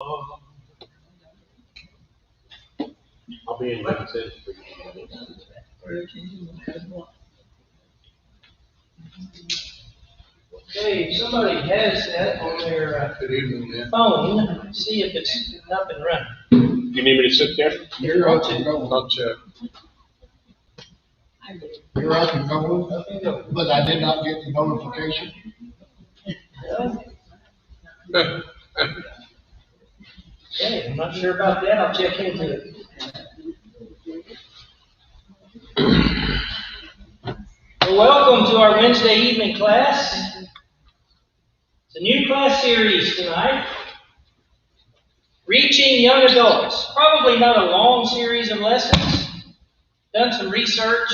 I'll be in Memphis. Okay, if somebody has that on their phone, see if it's up and running. You need me to sit there? You're up and going. I'll check. You're up and going, but I did not get the notification. Okay, I'm not sure about that. I'll check into it. Well, welcome to our Wednesday evening class. It's a new class series tonight. Reaching young adults. Probably not a long series of lessons. Done some research.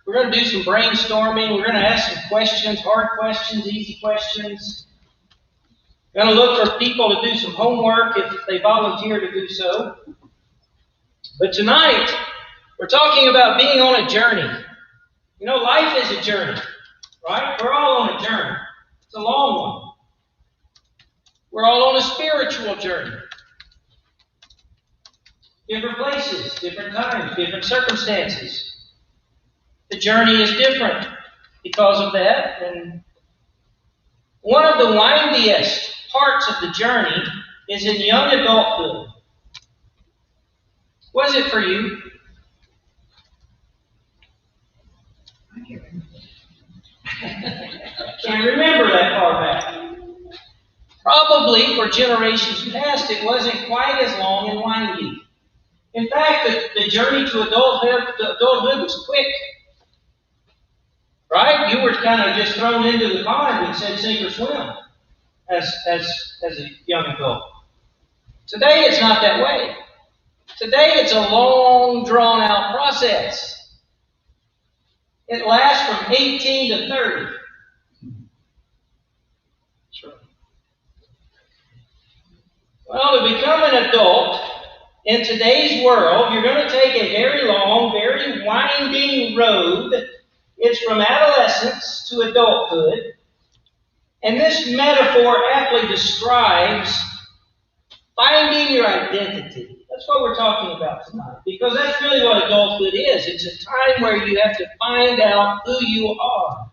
We're going to do some brainstorming. We're going to ask some questions, hard questions, easy questions. We're going to look for people to do some homework if they volunteer to do so. But tonight, we're talking about being on a journey. You know, life is a journey, right? We're all on a journey. It's a long one. We're all on a spiritual journey. Different places, different times, different circumstances. The journey is different because of that. And one of the windiest parts of the journey is in young adulthood. Was it for you? Can't remember that far back. Probably for generations past, it wasn't quite as long and windy. In fact, the journey to adulthood was quick. Right? You were kind of just thrown into the pond and said sink or swim as a young adult. Today, it's not that way. Today, it's a long, drawn-out process. It lasts from 18 to 30. Sure. Well, to become an adult in today's world, you're going to take a very long, very winding road. It's from adolescence to adulthood. And this metaphor aptly describes finding your identity. That's what we're talking about tonight. Because that's really what adulthood is. It's a time where you have to find out who you are.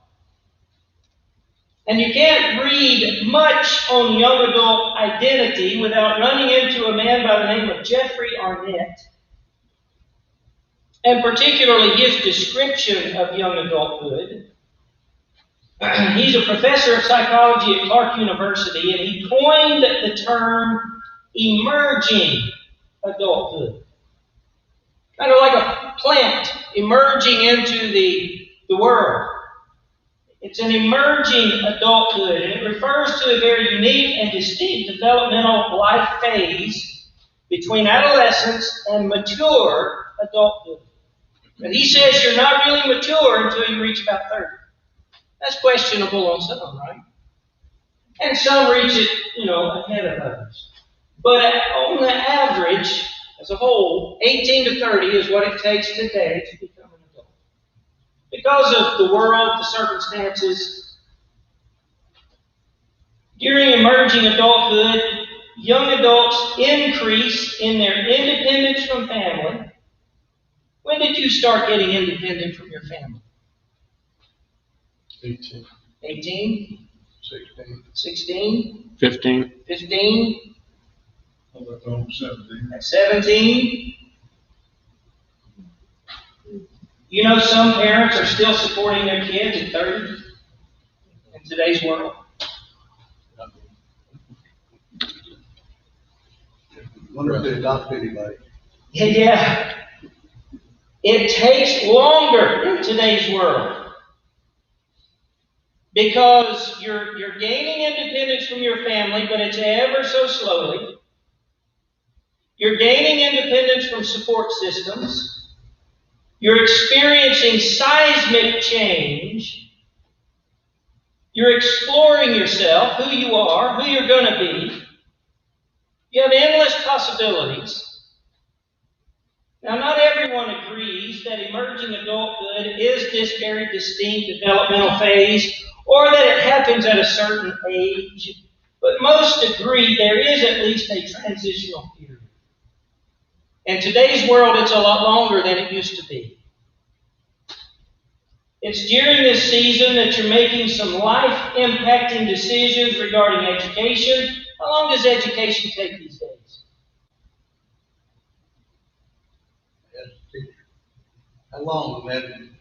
And you can't read much on young adult identity without running into a man by the name of Jeffrey Arnett. And particularly his description of young adulthood. He's a professor of psychology at Clark University, and he coined the term emerging adulthood. Kind of like a plant emerging into the world. It's an emerging adulthood, and it refers to a very unique and distinct developmental life phase between adolescence and mature adulthood. And he says you're not really mature until you reach about 30. That's questionable on some, right? And some reach it, ahead of others. But on the average, as a whole, 18 to 30 is what it takes today to become an adult. Because of the world, the circumstances, during emerging adulthood, young adults increase in their independence from family. When did you start getting independent from your family? 18. 18? 16. 16? 15. 15? 17. At 17? You know, some parents are still supporting their kids at 30 in today's world. Wonder if they adopt anybody. Yeah. It takes longer in today's world because you're gaining independence from your family, but it's ever so slowly. You're gaining independence from support systems. You're experiencing seismic change. You're exploring yourself, who you are, who you're going to be. You have endless possibilities. Now, not everyone agrees that emerging adulthood is this very distinct developmental phase or that it happens at a certain age. But most agree there is at least a transitional period. In today's world, it's a lot longer than it used to be. It's during this season that you're making some life-impacting decisions regarding education. How long does education take these days? How long, man?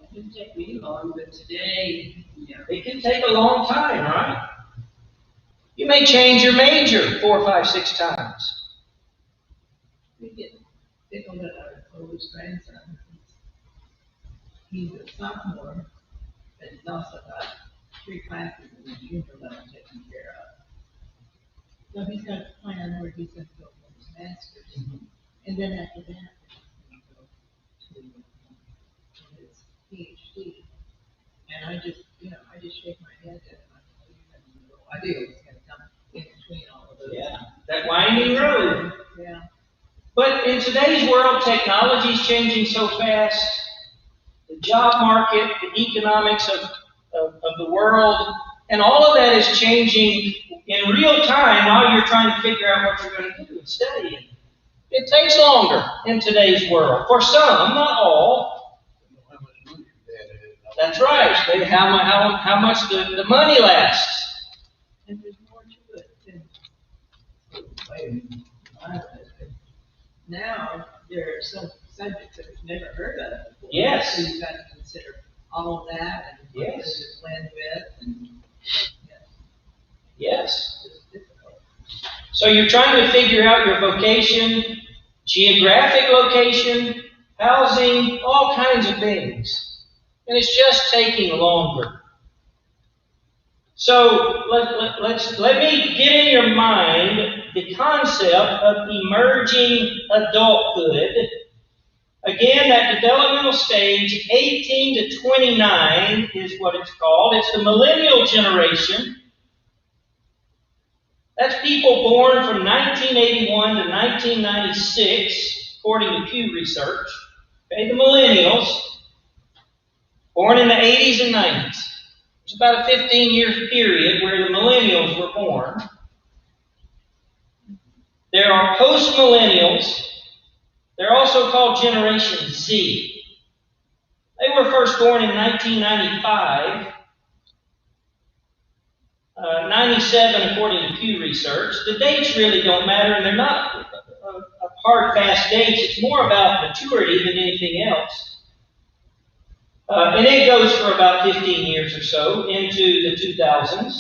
It didn't take me long, but today, It can take a long time, right? You may change your major 4, 5, 6 times. we get tickled at our oldest grandson. He's a sophomore, but he's also got 3 classes in the junior level taken care of. So he's got a plan where he's going to go for his master's. And then after that, he's going to go to his PhD. And I just shake my head at him. You have no idea what's going to come in between all of those. Yeah, that winding road. Yeah. But in today's world, technology is changing so fast. The job market, the economics of the world, and all of that is changing in real time while you're trying to figure out what you're going to do and study. It takes longer in today's world. For some, not all. That's right. How much the money lasts. And there's more to it than now there are some subjects that we've never heard of before. Yes. So you've got to consider all of that and what Yes. to blend with and Yes. it's difficult. So you're trying to figure out your vocation, geographic location, housing, all kinds of things. And it's just taking longer. So let me get in your mind the concept of emerging adulthood. Again, that developmental stage, 18 to 29 is what it's called. It's the millennial generation. That's people born from 1981 to 1996, according to Pew Research. Okay, the millennials, born in the 80s and 90s. It's about a 15-year period where the millennials were born. There are post-millennials. They're also called Generation Z. They were first born in 1995. 97 according to Pew Research. The dates really don't matter, and they're not a hard, fast dates. It's more about maturity than anything else. And it goes for about 15 years or so into the 2000s.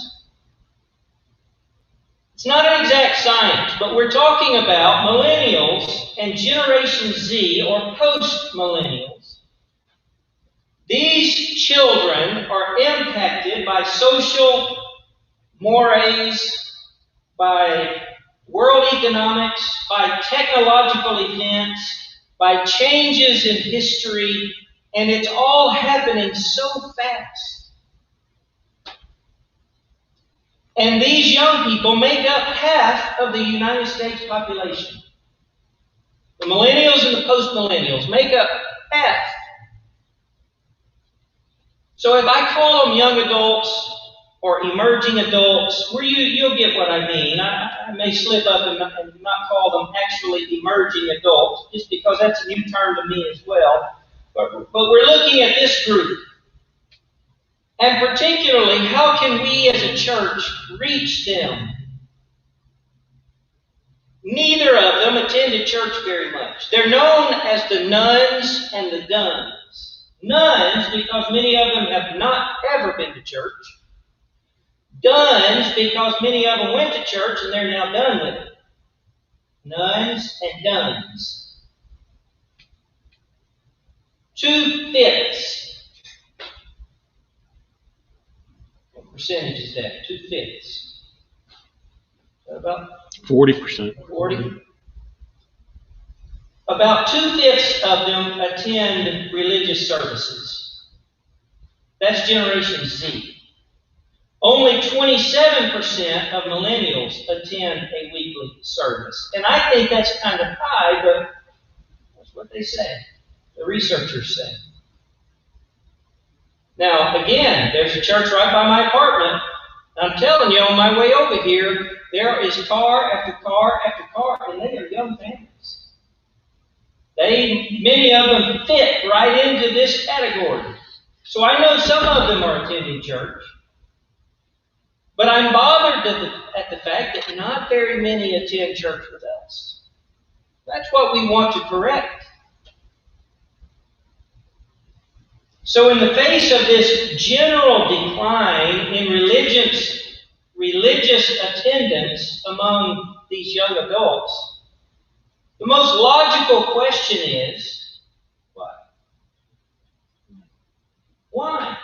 It's not an exact science, but we're talking about millennials and Generation Z or post-millennials. These children are impacted by social mores, by world economics, by technological events, by changes in history, and it's all happening so fast. And these young people make up half of the United States population. The millennials and the post-millennials make up half. So if I call them young adults or emerging adults, you'll get what I mean. I may slip up and not call them actually emerging adults, just because that's a new term to me as well. But we're looking at this group. And particularly, how can we as a church reach them? Neither of them attended church very much. They're known as the nuns and the duns. Nuns, because many of them have not ever been to church. Duns, because many of them went to church and they're now done with it. Nuns and duns. 2/5. What percentage is that? 2/5. About 40%. 40. About 2/5 of them attend religious services. That's Generation Z. Only 27% of millennials attend a weekly service. And I think that's kind of high, but that's what they say. The researchers say. Now, again, there's a church right by my apartment. I'm telling you, on my way over here, there is car after car after car, and they are young families. Many of them fit right into this category. So I know some of them are attending church. But I'm bothered at the fact that not very many attend church with us. That's what we want to correct. So in the face of this general decline in religious attendance among these young adults, the most logical question is, what? Why?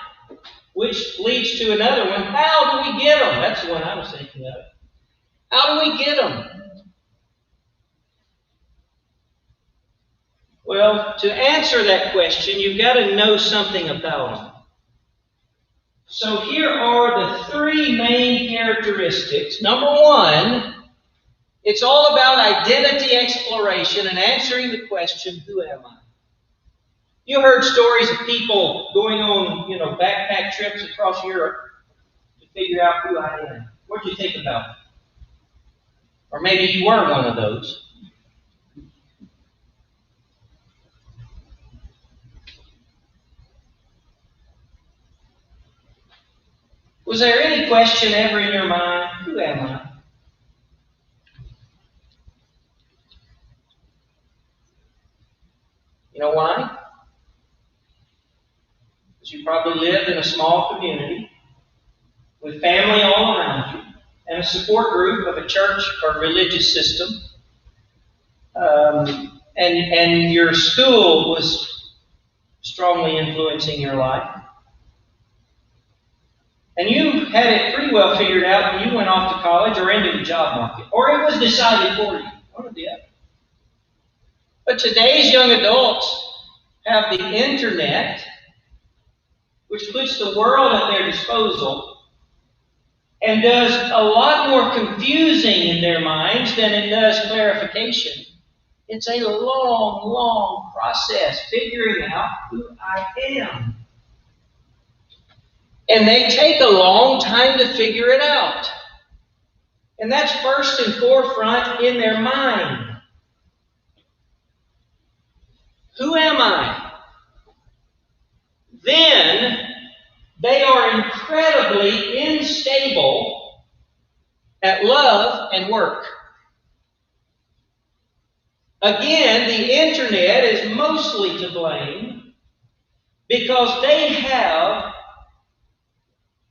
Which leads to another one. How do we get them? That's the one I was thinking of. How do we get them? Well, to answer that question, you've got to know something about them. So here are the three main characteristics. Number one, it's all about identity exploration and answering the question, who am I? You heard stories of people going on, backpack trips across Europe to figure out who I am. What do you think about it? Or maybe you were one of those. Was there any question ever in your mind, who am I? You know why? Because you probably lived in a small community with family all around you and a support group of a church or religious system. And your school was strongly influencing your life. And you had it pretty well figured out when you went off to college or into the job market. Or it was decided for you. One or the other. But today's young adults have the internet, which puts the world at their disposal and does a lot more confusing in their minds than it does clarification. It's a long, long process figuring out who I am. And they take a long time to figure it out. And that's first and forefront in their mind. Who am I? Then they are incredibly unstable at love and work. Again, the internet is mostly to blame because they have,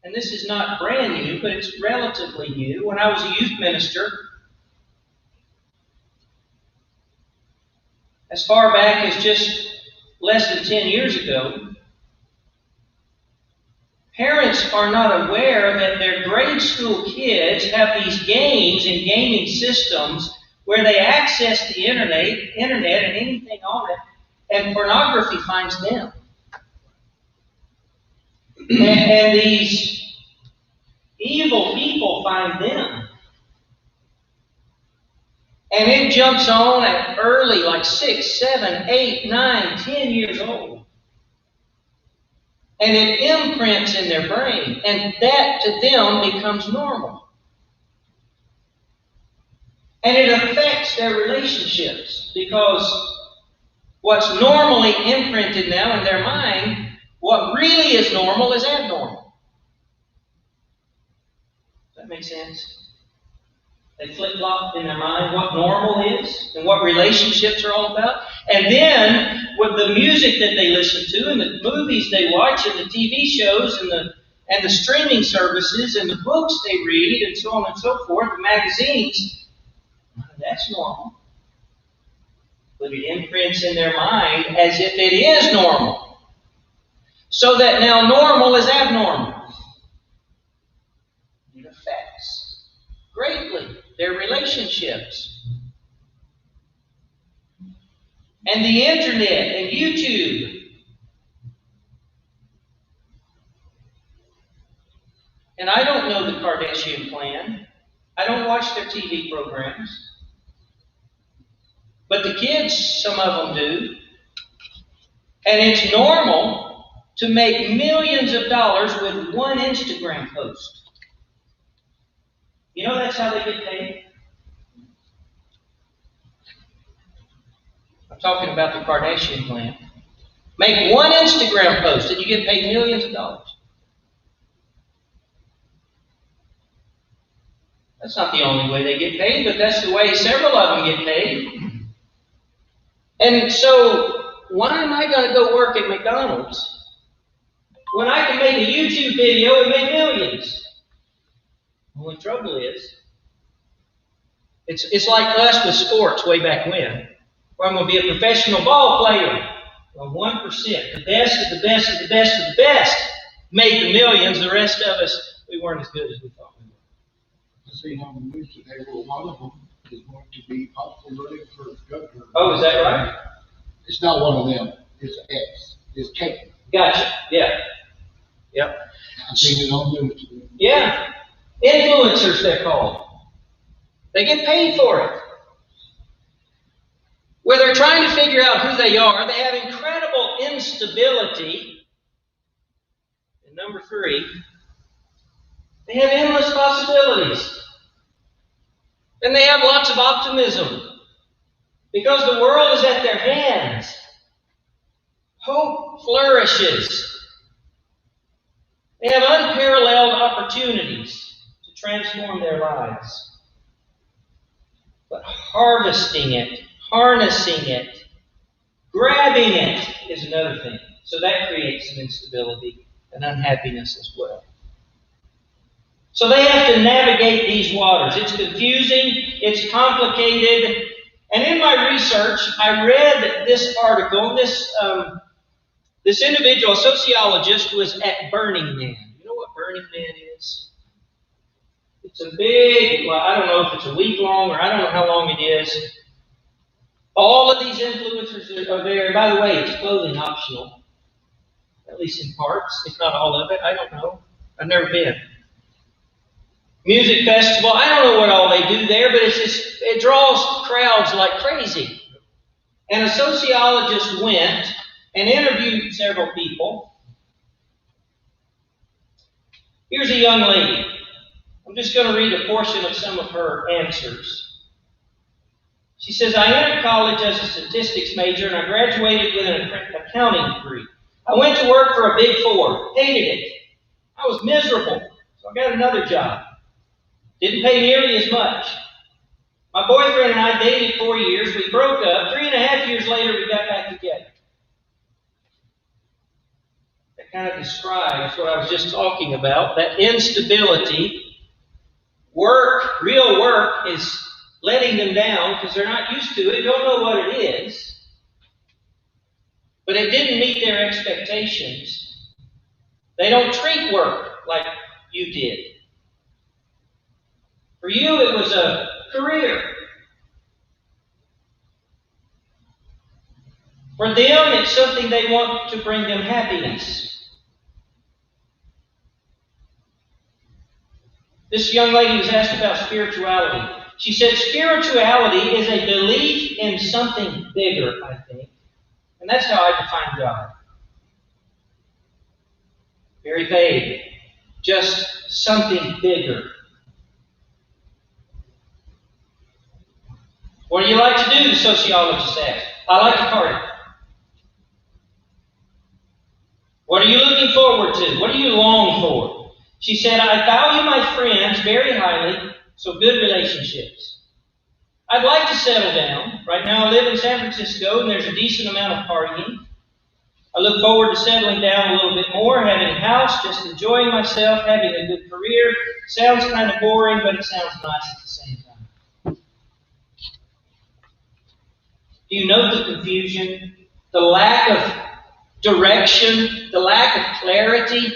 and this is not brand new, but it's relatively new. When I was a youth minister, as far back as just less than 10 years ago, parents are not aware that their grade school kids have these games and gaming systems where they access the internet and anything on it, and pornography finds them. And these evil people find them. And it jumps on at early, like 6, 7, 8, 9, 10 years old. And it imprints in their brain. And that to them becomes normal. And it affects their relationships. Because what's normally imprinted now in their mind, what really is normal is abnormal. Does that make sense? They flip-flop in their mind what normal is and what relationships are all about. And then with the music that they listen to and the movies they watch and the TV shows and the streaming services and the books they read and so on and so forth, the magazines, that's normal. But it imprints in their mind as if it is normal. So that now normal is abnormal. It affects greatly their relationships. And the internet and YouTube. And I don't know the Kardashian clan. I don't watch their TV programs. But the kids, some of them do. And it's normal to make millions of dollars with one Instagram post. You know that's how they get paid? I'm talking about the Kardashian clan. Make one Instagram post and you get paid millions of dollars. That's not the only way they get paid, but that's the way several of them get paid. And so, why am I going to go work at McDonald's when I can make a YouTube video and make millions? Well, the trouble is, it's like us with sports way back when, where I'm going to be a professional ball player. Well, 1%, the best of the best of the best of the best, made the millions. The rest of us, we weren't as good as we thought we were. I see on the news today where one of them is going to be possibly running for governor. Oh, is that right? It's not one of them. It's X. It's Kate. Gotcha. Yeah. Yep. I've seen it on the news today. Yeah. Influencers, they're called. They get paid for it. Where they're trying to figure out who they are, they have incredible instability. And number 3, they have endless possibilities. And they have lots of optimism. Because the world is at their hands. Hope flourishes. They have unparalleled opportunities to transform their lives. But harvesting it, harnessing it, grabbing it is another thing. So that creates some instability and unhappiness as well. So they have to navigate these waters. It's confusing, it's complicated. And in my research, I read this article. This individual, a sociologist, was at Burning Man. You know what Burning Man is? It's a big, well, I don't know if it's a week long or I don't know how long it is. All of these influencers are there. By the way, it's clothing optional. At least in parts, if not all of it. I don't know. I've never been. Music festival. I don't know what all they do there, but it draws crowds like crazy. And a sociologist went and interviewed several people. Here's a young lady. I'm just going to read a portion of some of her answers. She says, I entered college as a statistics major and I graduated with an accounting degree. I went to work for a Big Four. Hated it. I was miserable, so I got another job. Didn't pay nearly as much. My boyfriend and I dated 4 years. We broke up. 3.5 years later, we got back together. That kind of describes what I was just talking about, that instability. Work, real work, is letting them down because they're not used to it, don't know what it is. But it didn't meet their expectations. They don't treat work like you did. For you, it was a career. For them, it's something they want to bring them happiness. This young lady was asked about spirituality. She said, spirituality is a belief in something bigger, I think. And that's how I define God. Very vague. Just something bigger. What do you like to do? The sociologist asked. I like to party. What are you looking forward to? What do you long for? She said, I value my friends very highly, so good relationships. I'd like to settle down. Right now I live in San Francisco and there's a decent amount of partying. I look forward to settling down a little bit more, having a house, just enjoying myself, having a good career. Sounds kind of boring, but it sounds nice at the same time. Do you note the confusion, the lack of direction, the lack of clarity?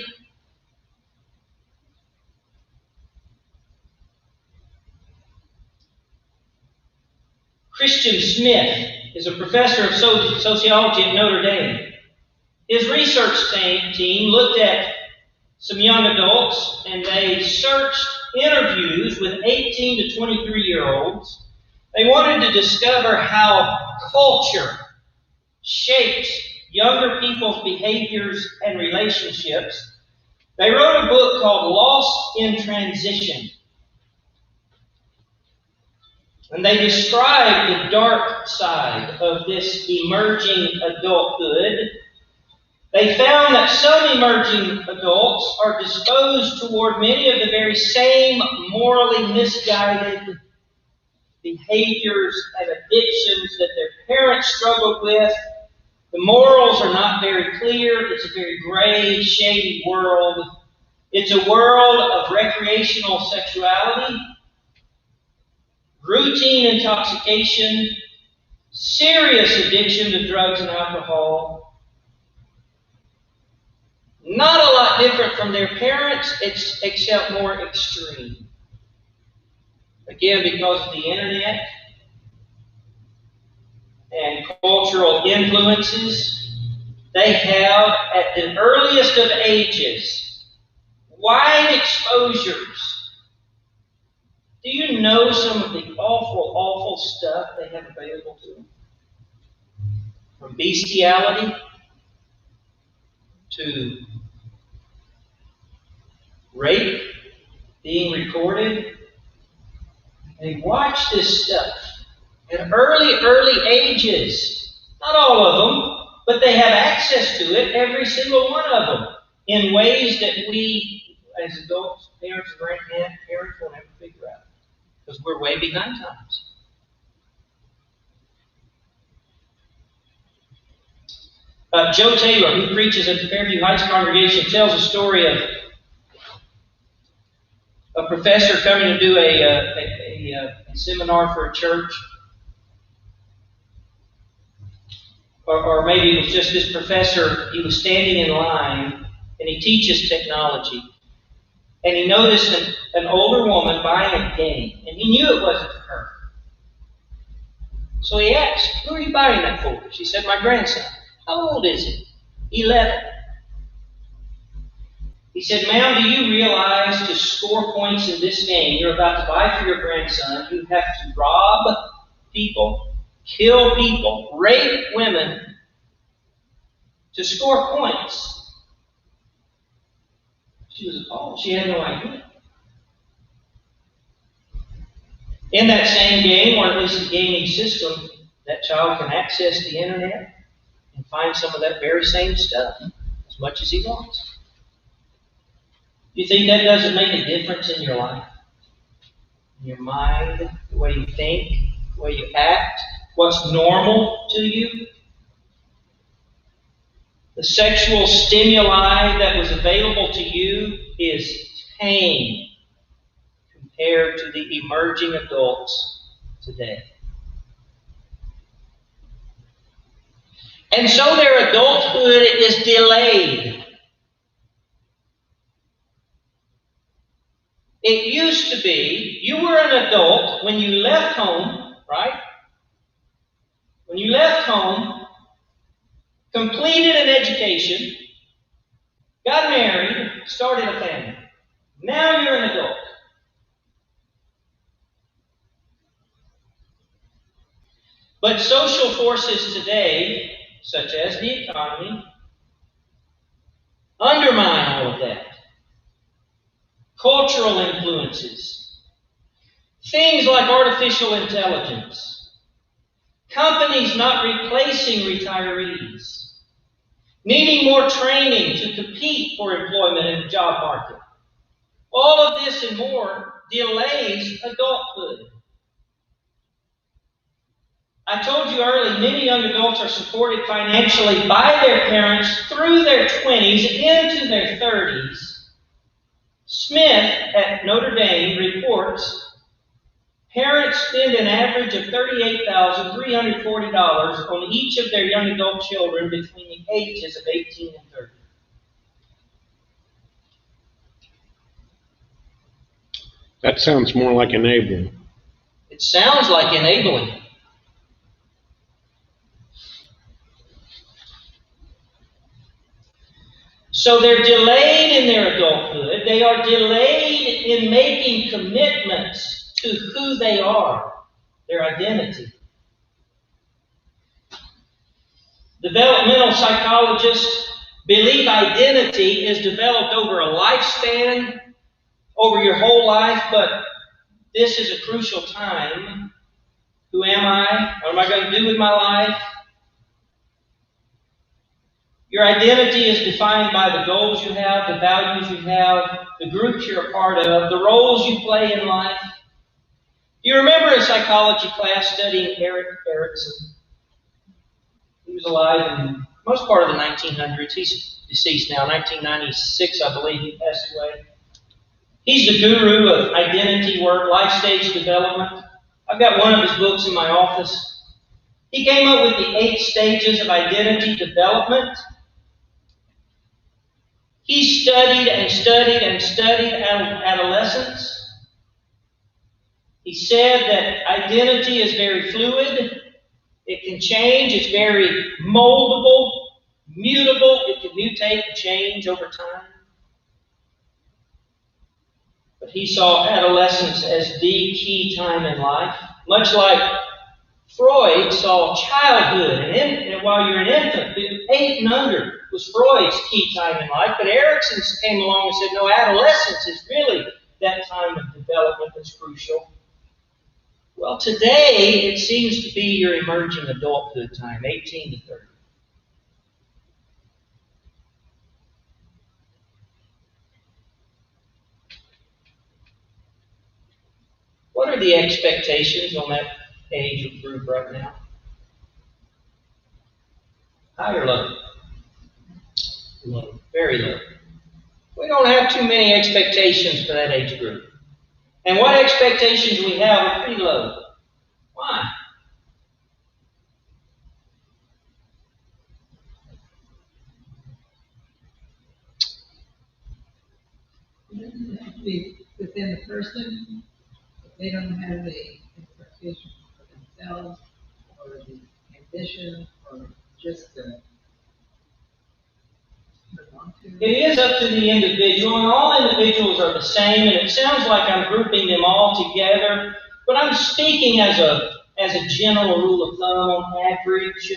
Christian Smith is a professor of sociology at Notre Dame. His research team looked at some young adults and they searched interviews with 18 to 23-year-olds. They wanted to discover how culture shapes younger people's behaviors and relationships. They wrote a book called Lost in Transition. And they describe the dark side of this emerging adulthood. They found that some emerging adults are disposed toward many of the very same morally misguided behaviors and addictions that their parents struggled with. The morals are not very clear. It's a very gray, shady world. It's a world of recreational sexuality, routine intoxication, serious addiction to drugs and alcohol. Not a lot different from their parents, except more extreme. Again, because of the internet and cultural influences, they have, at the earliest of ages, wide exposures. Do you know some of the awful, awful stuff they have available to them? From bestiality to rape being recorded. They watch this stuff at early ages. Not all of them, but they have access to it, every single one of them, in ways that we, as adults, parents, and grandparents, will never figure out. Because we're way behind times. Joe Taylor, who preaches at the Fairview Heights congregation, tells a story of a professor coming to do a seminar for a church. Or maybe it was just this professor, he was standing in line, and he teaches technology. And he noticed an older woman buying a game, and he knew it wasn't for her. So he asked, "Who are you buying that for?" She said, "My grandson." "How old is he?" 11. He said, "Ma'am, do you realize to score points in this game you're about to buy for your grandson, you have to rob people, kill people, rape women to score points?" She was appalled. She had no idea. In that same game, or at least the gaming system, that child can access the internet and find some of that very same stuff as much as he wants. Do you think that doesn't make a difference in your life? In your mind, the way you think, the way you act, what's normal to you? The sexual stimuli that was available to you is tame compared to the emerging adults today. And so their adulthood is delayed. It used to be, you were an adult when you left home, right? When you left home, completed an education, got married, started a family. Now you're an adult. But social forces today, such as the economy, undermine all of that. Cultural influences, things like artificial intelligence, companies not replacing retirees, needing more training to compete for employment in the job market. All of this and more delays adulthood. I told you earlier, many young adults are supported financially by their parents through their 20s into their 30s. Smith at Notre Dame reports parents spend an average of $38,340 on each of their young adult children between the ages of 18 and 30. That sounds more like enabling. It sounds like enabling. So they're delayed in their adulthood. They are delayed in making commitments to who they are, their identity. Developmental psychologists believe identity is developed over a lifespan, over your whole life, but this is a crucial time Who am I? What am I going to do with my life? Your identity is defined by the goals you have, the values you have, the groups you're a part of, the roles you play in life. Do you remember a psychology class studying Erik Erikson? He was alive in most part of the 1900s. He's deceased now, 1996, I believe, he passed away. He's the guru of identity work, life stage development. I've got one of his books in my office. He came up with the 8 stages of identity development. He studied and studied and studied adolescence. He said that identity is very fluid. It can change. It's very moldable, mutable. It can mutate and change over time. But he saw adolescence as the key time in life, much like Freud saw childhood. And while you're an infant, 8 and under was Freud's key time in life. But Erikson came along and said, no, adolescence is really that time of development that's crucial. Well, today it seems to be your emerging adulthood time, 18 to 30. What are the expectations on that age of group right now? High or low? Low. Very low. We don't have too many expectations for that age group. And what expectations we have are pretty low. Why? It doesn't have to be within the person. If they don't have the expectation for themselves or the ambition or just the want to. It is up to the individual, and all individuals are the same, and it sounds like I'm grouping them all together, but I'm speaking as a general rule of thumb on average.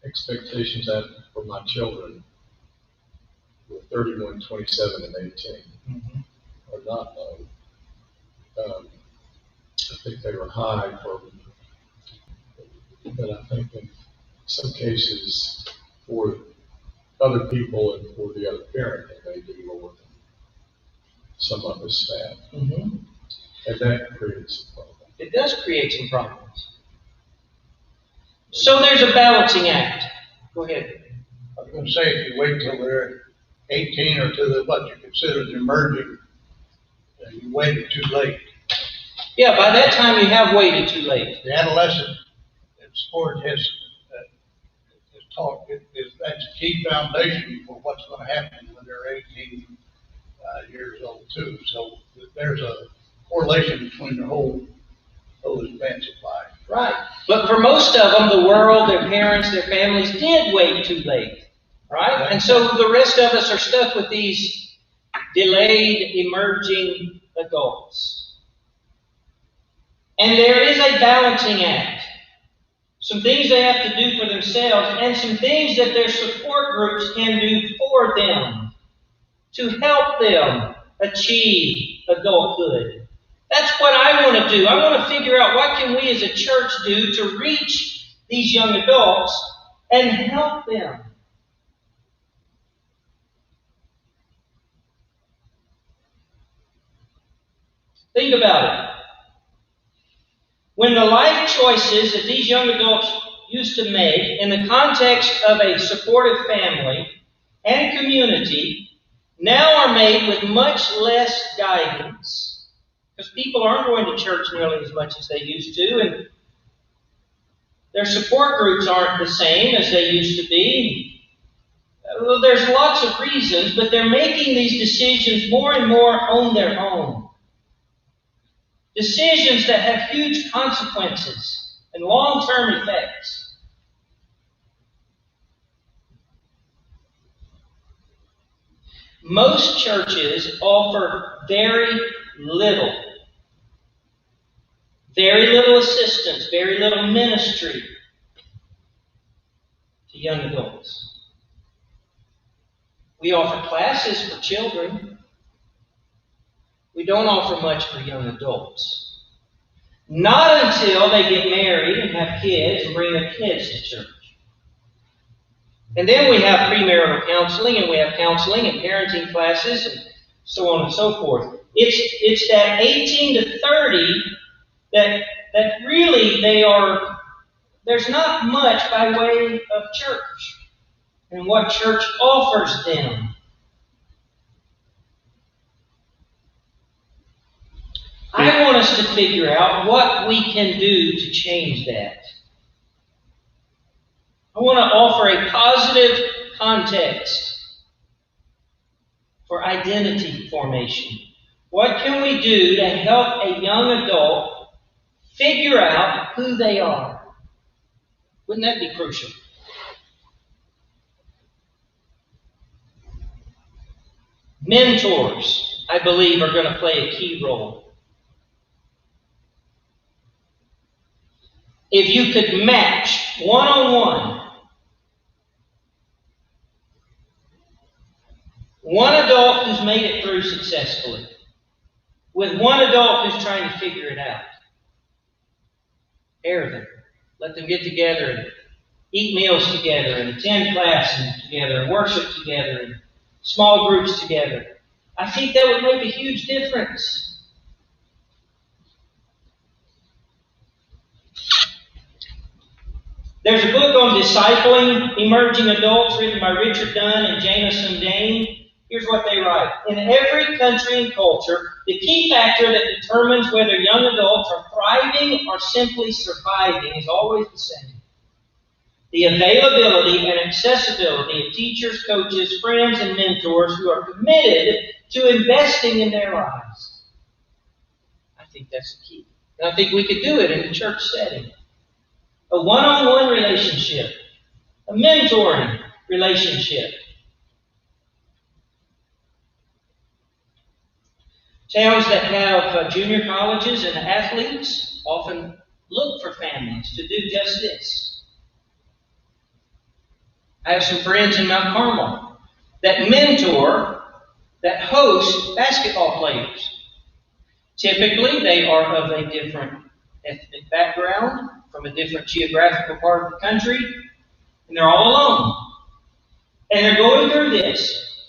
Expectations I have for my children were 31, 27, and 18 are not low. I think they were high but I think in some cases for other people and for the other parent, they may do more than some of us staff. And that creates a problem. It does create some problems. So there's a balancing act. Go ahead. I was going to say, if you wait till they're 18 or till what you consider the emerging, you waited too late. Yeah, by that time you have waited too late. The adolescent sport has taught that's a key foundation for what's going to happen when they're 18 years old too. So there's a correlation between the whole advance of life. Right. But for most of them, the world, their parents, their families did wait too late. Right? And so the rest of us are stuck with these delayed emerging adults. And there is a balancing act. Some things they have to do for themselves and some things that their support groups can do for them to help them achieve adulthood. That's what I want to do. I want to figure out what can we as a church do to reach these young adults and help them. Think about it. When the life choices that these young adults used to make in the context of a supportive family and community now are made with much less guidance, because people aren't going to church nearly as much as they used to, and their support groups aren't the same as they used to be. Well, there's lots of reasons, but they're making these decisions more and more on their own. Decisions that have huge consequences and long-term effects. Most churches offer very little assistance, very little ministry to young adults. We offer classes for children. We don't offer much for young adults. Not until they get married and have kids and bring their kids to church. And then we have premarital counseling, and we have counseling and parenting classes, and so on and so forth. It's that 18 to 30 that really there's not much by way of church and what church offers them. I want us to figure out what we can do to change that. I want to offer a positive context for identity formation. What can we do to help a young adult figure out who they are? Wouldn't that be crucial? Mentors, I believe, are going to play a key role. If you could match one-on-one one adult who's made it through successfully with one adult who's trying to figure it out, pair them. Let them get together and eat meals together and attend classes together and worship together and small groups together. I think that would make a huge difference. There's a book on discipling emerging adults written by Richard Dunn and Jameson Dane. Here's what they write. In every country and culture, the key factor that determines whether young adults are thriving or simply surviving is always the same. The availability and accessibility of teachers, coaches, friends, and mentors who are committed to investing in their lives. I think that's the key. And I think we could do it in a church setting. A one-on-one relationship. A mentoring relationship. Towns that have junior colleges and athletes often look for families to do just this. I have some friends in Mount Carmel that mentor, that host basketball players. Typically, they are of a different ethnic background, from a different geographical part of the country, and they're all alone. And they're going through this.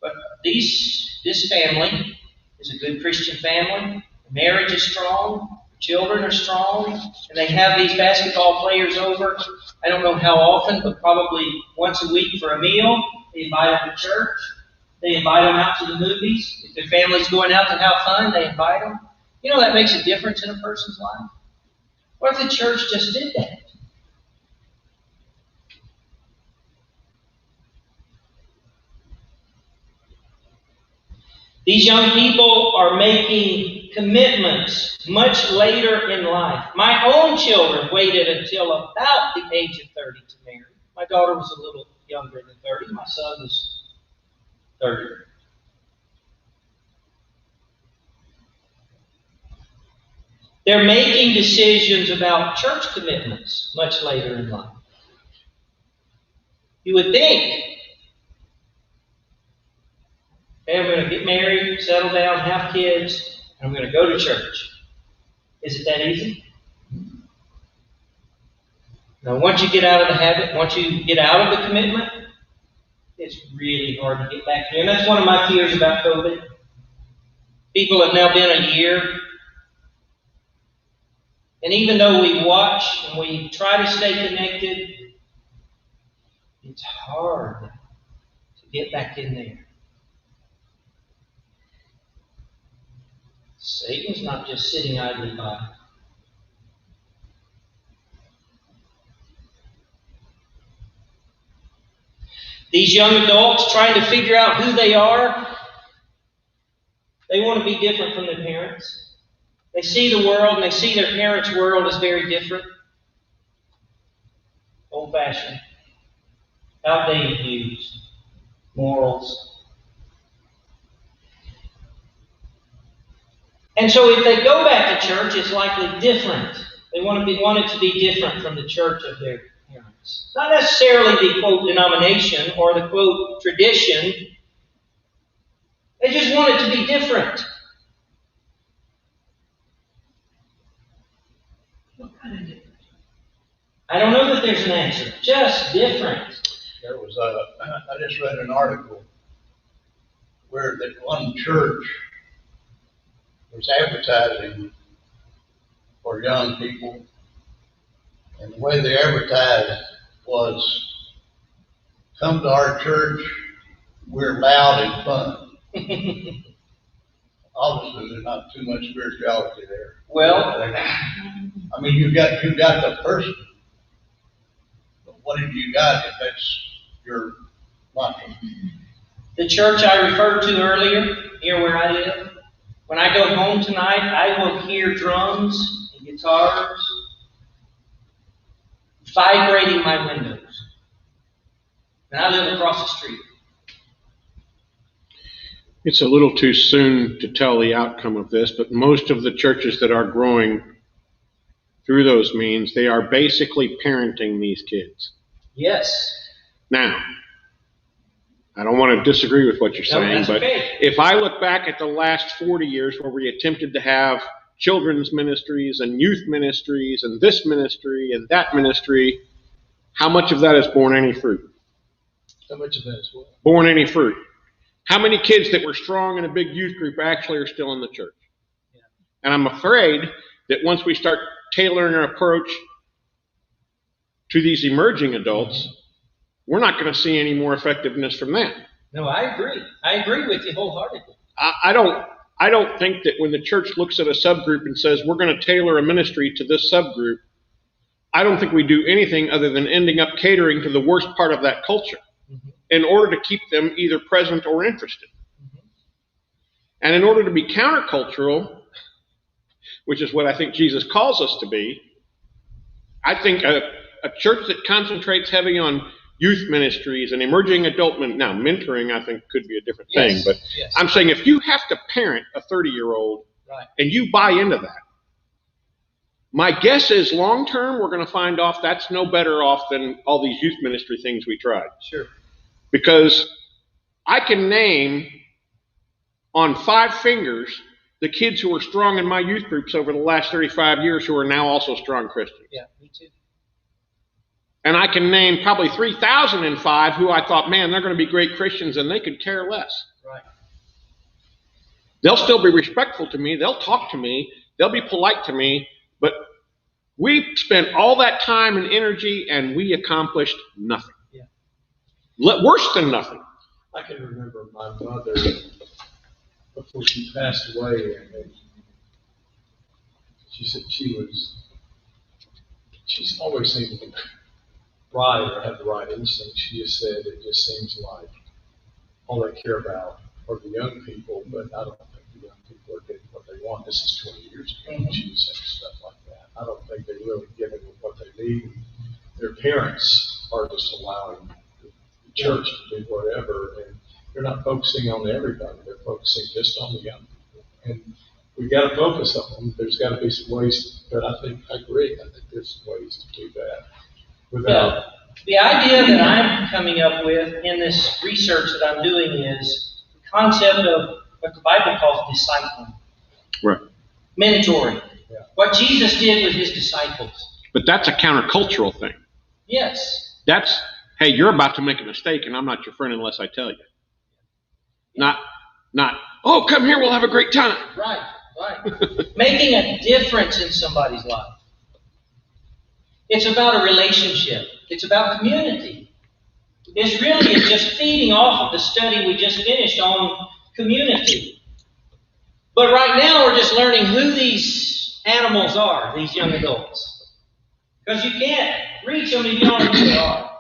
But this family is a good Christian family. The marriage is strong. The children are strong. And they have these basketball players over. I don't know how often, but probably once a week for a meal. They invite them to church. They invite them out to the movies. If their family's going out to have fun, they invite them. You know that makes a difference in a person's life. What if the church just did that? These young people are making commitments much later in life. My own children waited until about the age of 30 to marry. My daughter was a little younger than 30. My son was 30. They're making decisions about church commitments much later in life. You would think, hey, I'm going to get married, settle down, have kids, and I'm going to go to church. Is it that easy? Now, once you get out of the habit, once you get out of the commitment, it's really hard to get back there. And that's one of my fears about COVID. People have now been a year. And even though we watch and we try to stay connected, it's hard to get back in there. Satan's not just sitting idly by. These young adults trying to figure out who they are, they want to be different from their parents. They see the world and they see their parents' world as very different. Old-fashioned, outdated views, morals. And so if they go back to church, it's likely different. They want it to be different from the church of their parents. Not necessarily the, quote, denomination or the, quote, tradition. They just want it to be different. What kind of difference? I don't know that there's an answer, just different. There was I just read an article where that one church was advertising for young people, and the way they advertised was, come to our church, we're loud and fun. Obviously, there's not too much spirituality there. Well, I mean, you've got the person, but what have you got if that's your mantra? the church I referred to earlier, here where I live, when I go home tonight, I will hear drums and guitars vibrating my windows. And I live across the street. It's a little too soon to tell the outcome of this, but most of the churches that are growing through those means, they are basically parenting these kids. Yes. Now, I don't want to disagree with what you're No, saying, that's but okay. if I look back at the last 40 years where we attempted to have children's ministries and youth ministries and this ministry and that ministry, how much of that has borne any fruit? How much of that is what? Borne any fruit? How many kids that were strong in a big youth group actually are still in the church? Yeah. And I'm afraid that once we start tailoring our approach to these emerging adults, we're not going to see any more effectiveness from that. No, I agree. I agree with you wholeheartedly. I don't think that when the church looks at a subgroup and says we're going to tailor a ministry to this subgroup, I don't think we do anything other than ending up catering to the worst part of that culture in order to keep them either present or interested. And in order to be countercultural, which is what I think Jesus calls us to be, I think a church that concentrates heavy on youth ministries and emerging adult now mentoring I think could be a different thing, but yes. I'm saying if you have to parent a 30-year-old Right. and you buy into that, my guess is long term we're going to find off that's no better off than all these youth ministry things we tried. Sure. Because I can name on 5 fingers the kids who were strong in my youth groups over the last 35 years who are now also strong Christians. Yeah, me too. And I can name probably 3,005 who I thought, man, they're going to be great Christians, and they could care less. Right. They'll still be respectful to me. They'll talk to me. They'll be polite to me. But we spent all that time and energy, and we accomplished nothing. Yeah. Worse than nothing. I can remember my mother, before she passed away, and she said she's always seemed to be right or have the right instinct. She just said it just seems like all they care about are the young people, but I don't think the young people are getting what they want. This is 20 years ago when she was saying stuff like that. I don't think they're really giving them what they need. Their parents are just allowing the church to do whatever, and they're not focusing on everybody. They're focusing just on the young people. And we've got to focus on them. There's got to be some ways, but I agree. I think there's some ways to do that without. The idea that I'm coming up with in this research that I'm doing is the concept of what the Bible calls discipling. Right. Mentoring. Yeah. What Jesus did with his disciples. But that's a countercultural thing. Yes. That's, hey, you're about to make a mistake, and I'm not your friend unless I tell you. Not, oh, come here, we'll have a great time. Right. Making a difference in somebody's life. It's about a relationship. It's about community. It's really just feeding off of the study we just finished on community. But right now we're just learning who these animals are, these young adults. Because you can't reach them if you don't know who they are.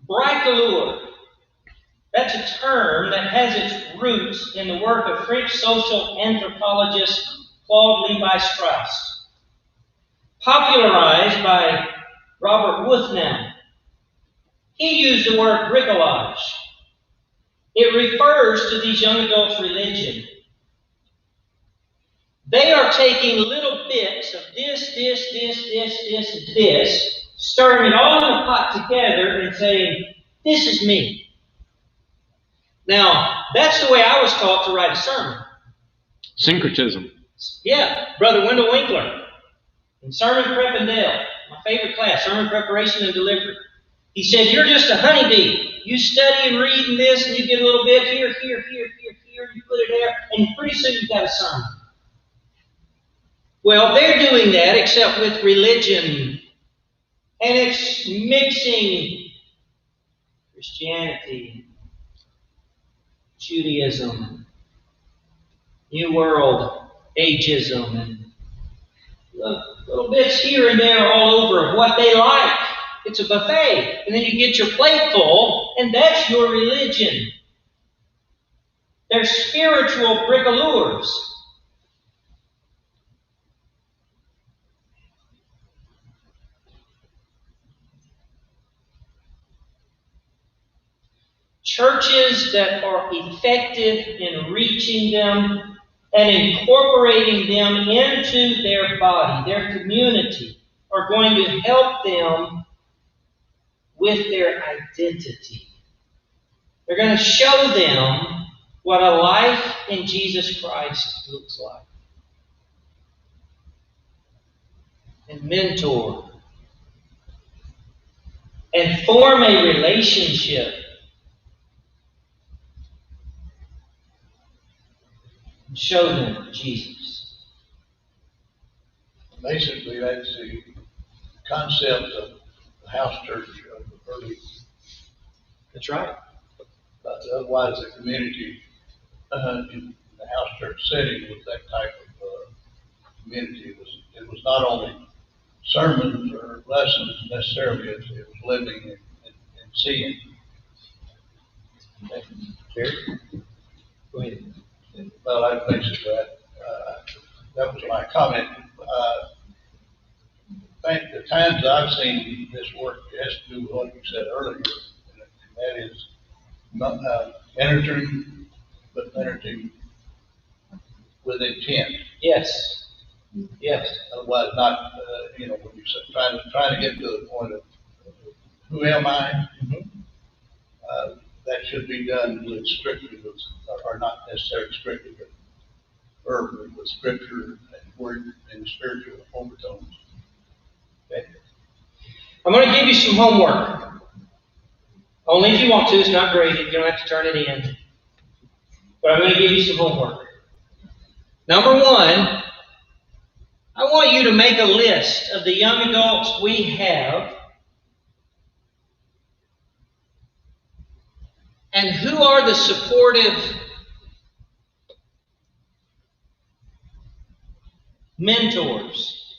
Bricolour. That's a term that has its roots in the work of French social anthropologist Claude Lévi-Strauss, popularized by Robert Wuthnow. He used the word bricolage. It refers to these young adults' religion. They are taking little bits of this, and this, stirring it all in a pot together and saying, this is me. Now, that's the way I was taught to write a sermon. Syncretism. Yeah, Brother Wendell Winkler in Sermon Prep and Dale, my favorite class, Sermon Preparation and Delivery. He said, you're just a honeybee. You study and read and this, and you get a little bit here, you put it there, and pretty soon you've got a sermon. Well, they're doing that except with religion. And it's mixing Christianity, Judaism, New World, ageism, and little bits here and there all over of what they like. It's a buffet. And then you get your plate full, and that's your religion. They're spiritual bricoleurs. Churches that are effective in reaching them and incorporating them into their body, their community, are going to help them with their identity. They're going to show them what a life in Jesus Christ looks like. And mentor. And form a relationship. And show them Jesus. Basically, that's the concept of the house church of the early. That's right. Otherwise, the community in the house church setting with that type of community it was not only sermons or lessons necessarily, it was living and seeing. Jerry? Go ahead. Well, that basically that was my comment. I think the times I've seen this work has to do with what you said earlier, and that is not entering, but entering with intent. Yes. Yes. Otherwise, not when you say trying to get to the point of who am I. Mm-hmm. That should be done with strictly, or not necessarily strictly, but verbally with scripture and word and spiritual overtones. Okay. I'm going to give you some homework. Only if you want to. It's not graded. You don't have to turn it in. But I'm going to give you some homework. Number one, I want you to make a list of the young adults we have and who are the supportive mentors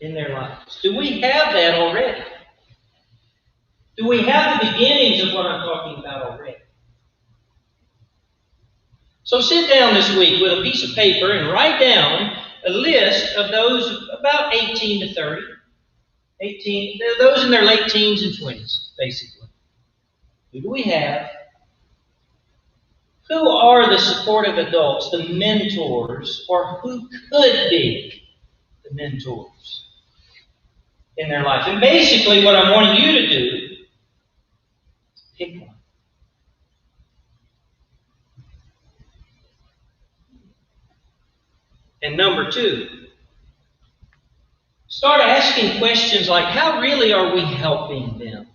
in their lives. Do we have that already? Do we have the beginnings of what I'm talking about already? So sit down this week with a piece of paper and write down a list of those about 18 to 30. Those in their late teens and 20s, basically. Who do we have? Who are the supportive adults, the mentors, or who could be the mentors in their life? And basically what I'm wanting you to do, pick one. And number two, start asking questions like, how really are we helping them?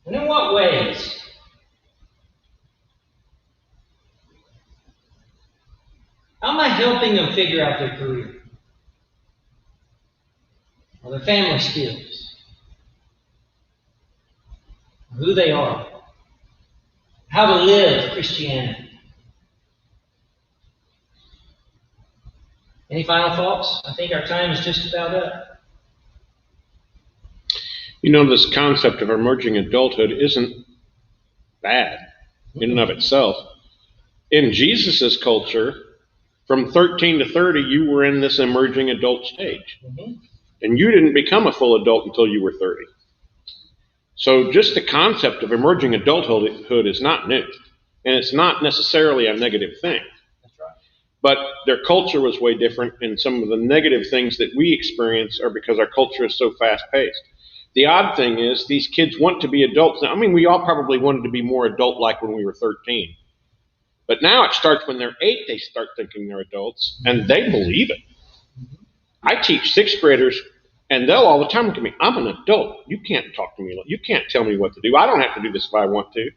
And in what ways? How am I helping them figure out their career? Or their family skills? Or who they are? How to live Christianity? Any final thoughts? I think our time is just about up. This concept of emerging adulthood isn't bad in and of itself. In Jesus' culture, from 13 to 30, you were in this emerging adult stage. Mm-hmm. And you didn't become a full adult until you were 30. So just the concept of emerging adulthood is not new. And it's not necessarily a negative thing. That's right. But their culture was way different, and some of the negative things that we experience are because our culture is so fast-paced. The odd thing is these kids want to be adults. Now, we all probably wanted to be more adult-like when we were 13. But now it starts when they're 8, they start thinking they're adults, and they believe it. I teach 6th graders, and they'll all the time look at me, I'm an adult. You can't talk to me. You can't tell me what to do. I don't have to do this if I want to.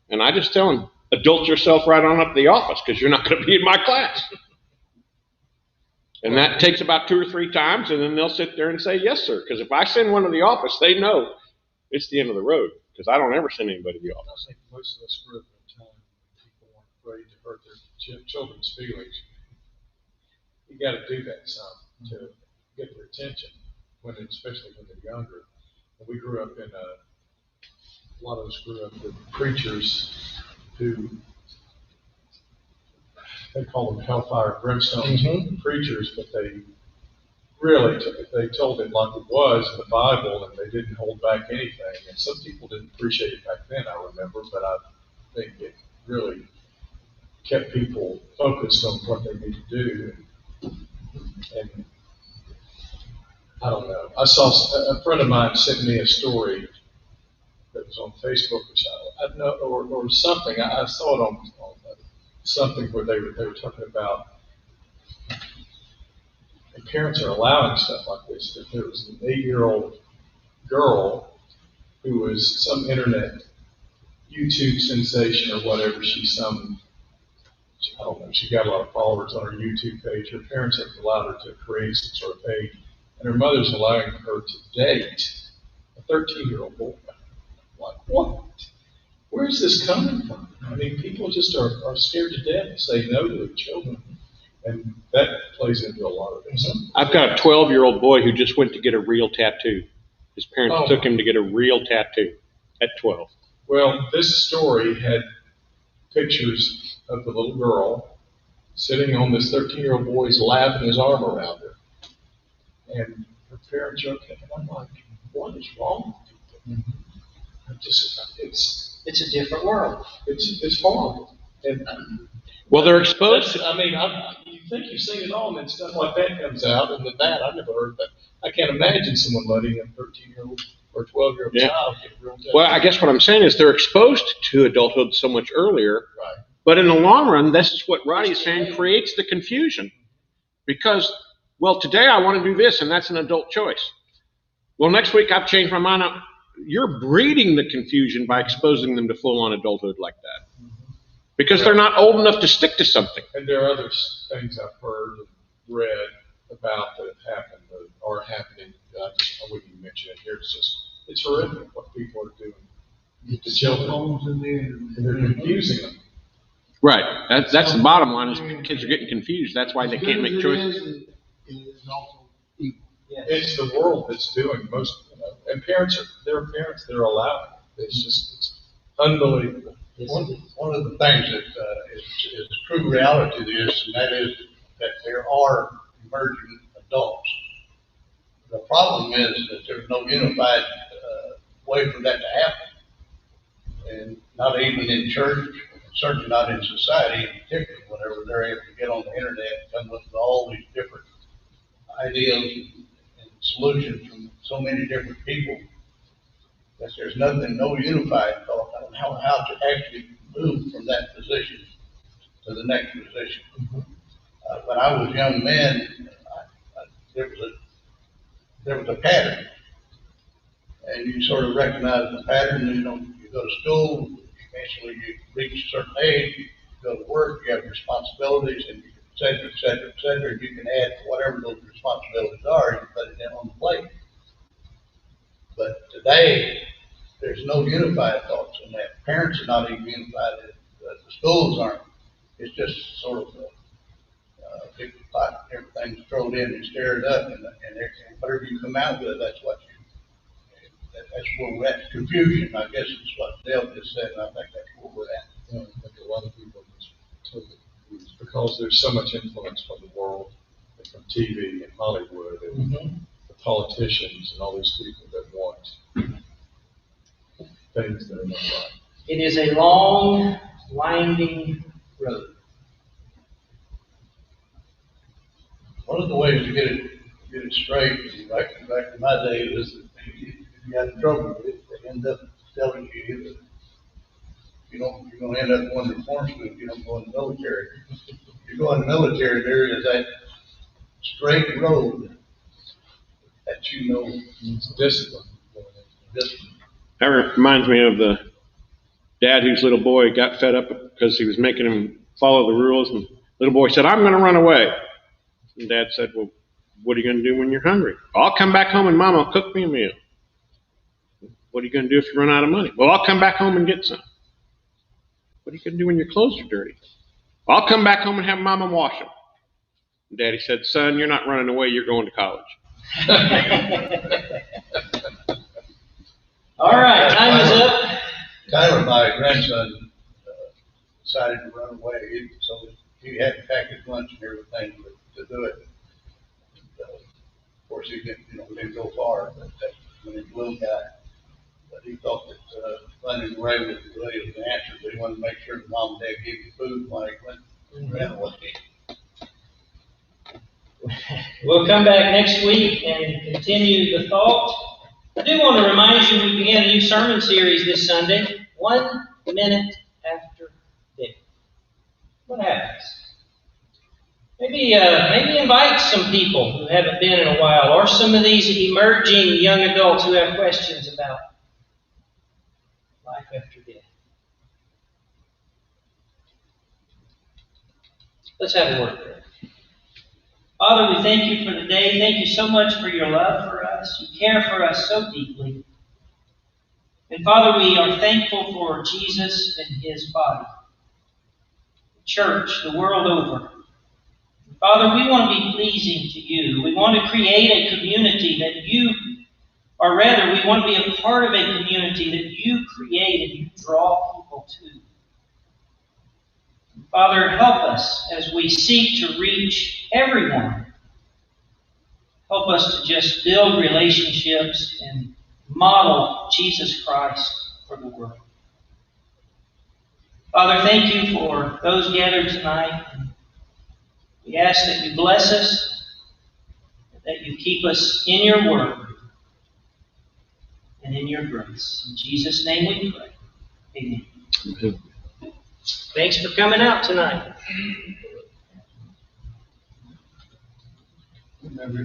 And I just tell them, adult yourself right on up to the office, because you're not going to be in my class. And that takes about 2 or 3 times, and then they'll sit there and say, yes, sir. Because if I send one to the office, they know it's the end of the road, because I don't ever send anybody to the office. I think most of us grew up in a time when people weren't afraid to hurt their children's feelings. You got to do that some to get their attention, especially when they're younger. And we grew up in a lot of us grew up with preachers who, they call them hellfire and brimstone preachers, but they really, they told it like it was in the Bible, and they didn't hold back anything. And some people didn't appreciate it back then, I remember, but I think it really kept people focused on what they need to do. And I don't know. I saw a friend of mine sent me a story that was on Facebook or something. I saw it on something where they were talking about, and parents are allowing stuff like this. That there was an 8-year-old girl who was some internet YouTube sensation or whatever. I don't know, she got a lot of followers on her YouTube page. Her parents have allowed her to create some sort of page, and her mother's allowing her to date a 13-year-old boy. Like, what? Where's this coming from? I mean, people just are scared to death to say no to their children, and that plays into a lot of this. I've got a 12-year-old boy who just went to get a real tattoo. His parents took him to get a real tattoo at 12. Well, this story had pictures of the little girl sitting on this 13-year-old boy's lap and his arm around her. And her parents are okay. And I'm like, what is wrong with people? It's a different world. It's horrible. And well, they're exposed. You think you've seen it all, and then stuff like that comes out, and then that, I've never heard that. I can't imagine someone letting a 13-year-old or 12-year-old child get real tattoo. Well, I guess what I'm saying is they're exposed to adulthood so much earlier. Right. But in the long run, this is what Roddy's saying creates the confusion. Because, well, today I want to do this, and that's an adult choice. Well, next week I've changed my mind. You're breeding the confusion by exposing them to full-on adulthood like that. Because they're not old enough to stick to something. And there are other things I've heard and read about that have happened or are happening. I wouldn't even mention it here. It's horrific what people are doing to children. And they're confusing them. Right. That's the bottom line is kids are getting confused. That's why they can't make choices. It is also evil. It's the world that's doing most, and parents they're allowing it. It's unbelievable. One of the things that is true reality to this, and that is that there are emerging adults. The problem is that there's no unified way for that to happen, and not even in church, certainly not in society in particular. Whenever they're able to get on the internet and come up with all these different ideas and solutions from so many different people, that there's no unified thought on how to actually move from that position to the next position. When I was a young man, there was a pattern, and you sort of recognize the pattern. You go to school, eventually you reach a certain age, you go to work, you have responsibilities, and et cetera, et cetera, et cetera. You can add whatever those responsibilities are, and put it in on the plate. But today, there's no unified thoughts on that. Parents are not even unified. The schools aren't. It's just sort of a big pot. Everything's thrown in and stirred up, and whatever you come out with, that's where we're at. Confusion, I guess, is what Dale just said, and I think that's where we're at. I think a lot of people are just totally confused because there's so much influence from the world, and from TV and Hollywood and the politicians and all these people that want things that are not right. It is a long, winding road. One of the ways to get it straight, back in my day, is that if you got in trouble with it, they end up telling you you're gonna end up going to reform school if you don't go in the military. If you go in the military, there is that straight road that you know, It's discipline. just, That reminds me of the dad whose little boy got fed up because he was making him follow the rules, and little boy said, "I'm going to run away." And dad said, "Well, what are you going to do when you're hungry?" "I'll come back home and Mom will cook me a meal." "What are you going to do if you run out of money?" "Well, I'll come back home and get some." "What are you going to do when your clothes are dirty?" "I'll come back home and have Mama wash them." And Daddy said, "Son, you're not running away, you're going to college." All right, time is up. Tyler, my grandson, decided to run away, so he had to pack his lunch and everything to do it. Of course, he didn't go far, but when he was a little guy. But he thought that, running away was really the answer, but he wanted to make sure that Mom and Dad gave him food while he went and ran away. We'll come back next week and continue the thought. I do want to remind you we began a new sermon series this Sunday, 1 minute after death. What happens? Maybe invite some people who haven't been in a while, or some of these emerging young adults who have questions about life after death. Let's have a word of prayer. Father, we thank you for the day. Thank you so much for your love for us. You care for us so deeply. And Father, we are thankful for Jesus and his body, the church, the world over. Father, we want to be pleasing to you. We want to create a community that you, or rather, we want to be a part of a community that you create and you draw people to. Father, help us as we seek to reach everyone. Help us to just build relationships and model Jesus Christ for the world. Father, thank you for those gathered tonight. We ask that you bless us, that you keep us in your word and in your grace. In Jesus' name we pray. Amen. Thanks for coming out tonight. Remember,